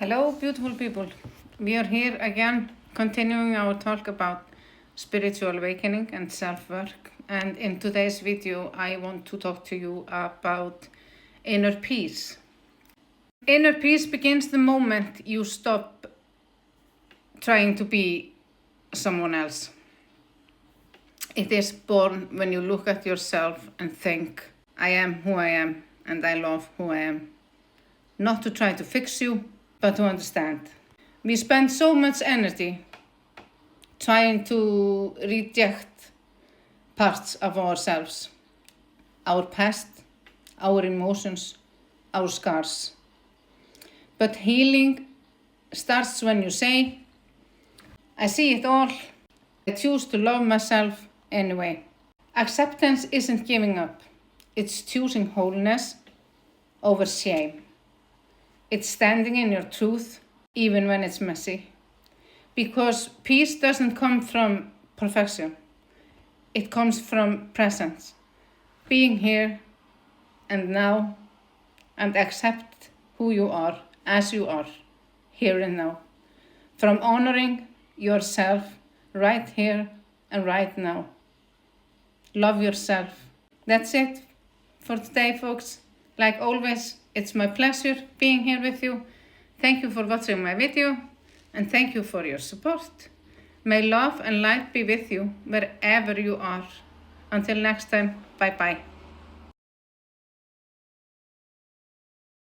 Hello, beautiful people. We are here again, continuing our talk about spiritual awakening and self-work. And in today's video, I want to talk to you about inner peace. Inner peace begins the moment you stop trying to be someone else. It is born when you look at yourself and think, I am who I am and I love who I am. Not to try to fix you, but to understand. We spend so much energy trying to reject parts of ourselves, our past, our emotions, our scars. But healing starts when you say, I see it all, I choose to love myself anyway. Acceptance isn't giving up, it's choosing wholeness over shame. It's standing in your truth, even when it's messy. Because peace doesn't come from perfection. It comes from presence. Being here and now, and accept who you are as you are, here and now. From honoring yourself right here and right now. Love yourself. That's it for today, folks. Like always, it's my pleasure being here with you. Thank you for watching my video and thank you for your support. May love and light be with you wherever you are. Until next time, bye bye.